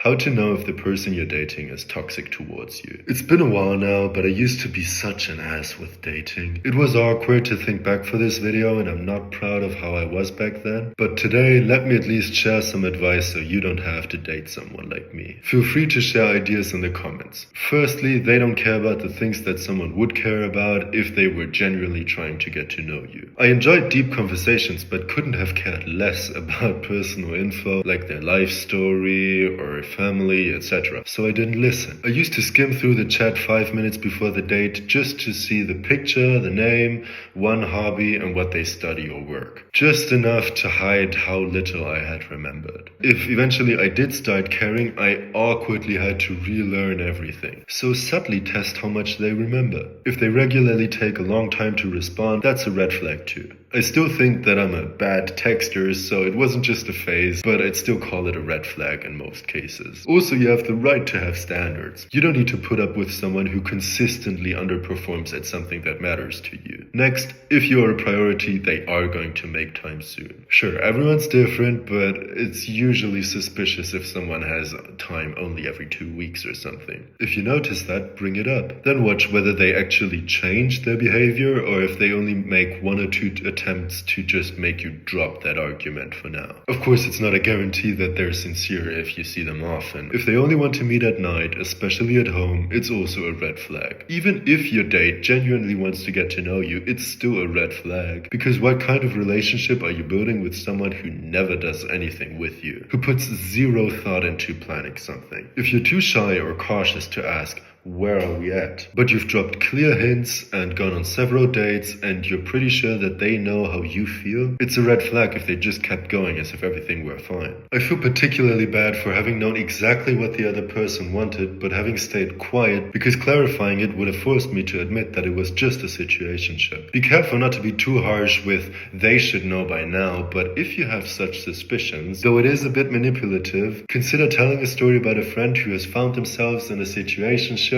How to know if the person you're dating is toxic towards you. It's been a while now, but I used to be such an ass with dating. It was awkward to think back for this video, and I'm not proud of how I was back then. But today, let me at least share some advice so you don't have to date someone like me. Feel free to share ideas in the comments. Firstly, they don't care about the things that someone would care about if they were genuinely trying to get to know you. I enjoyed deep conversations, but couldn't have cared less about personal info like their life story or family, etc. So I didn't listen. I used to skim through the chat 5 minutes before the date just to see the picture, the name, one hobby, and what they study or work. Just enough to hide how little I had remembered. If eventually I did start caring, I awkwardly had to relearn everything. So subtly test how much they remember. If they regularly take a long time to respond, that's a red flag too. I still think that I'm a bad texter, so it wasn't just a phase, but I'd still call it a red flag in most cases. Also, you have the right to have standards. You don't need to put up with someone who consistently underperforms at something that matters to you. Next, if you're a priority, they are going to make time soon. Sure, everyone's different, but it's usually suspicious if someone has time only every 2 weeks or something. If you notice that, bring it up. Then watch whether they actually change their behavior or if they only make 1 or 2 attempts to just make you drop that argument for now. Of course, it's not a guarantee that they're sincere if you see them often. If they only want to meet at night, especially at home, it's also a red flag. Even if your date genuinely wants to get to know you, it's still a red flag. Because what kind of relationship are you building with someone who never does anything with you? Who puts zero thought into planning something? If you're too shy or cautious to ask, where are we at? But you've dropped clear hints and gone on several dates and you're pretty sure that they know how you feel, it's a red flag if they just kept going as if everything were fine. I feel particularly bad for having known exactly what the other person wanted but having stayed quiet because clarifying it would have forced me to admit that it was just a situationship. Be careful not to be too harsh with they should know by now, but if you have such suspicions, though it is a bit manipulative, consider telling a story about a friend who has found themselves in a situationship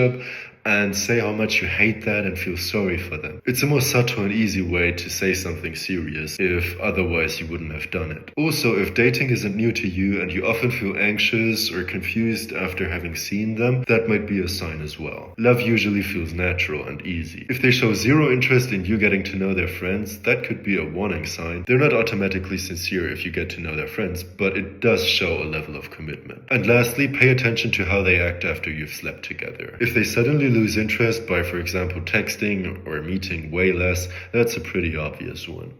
and say how much you hate that and feel sorry for them. It's a more subtle and easy way to say something serious if otherwise you wouldn't have done it. Also, if dating isn't new to you and you often feel anxious or confused after having seen them, that might be a sign as well. Love usually feels natural and easy. If they show zero interest in you getting to know their friends, that could be a warning sign. They're not automatically sincere if you get to know their friends, but it does show a level of commitment. And lastly, pay attention to how they act after you've slept together. If they suddenly lose interest by, for example, texting or meeting way less, that's a pretty obvious one.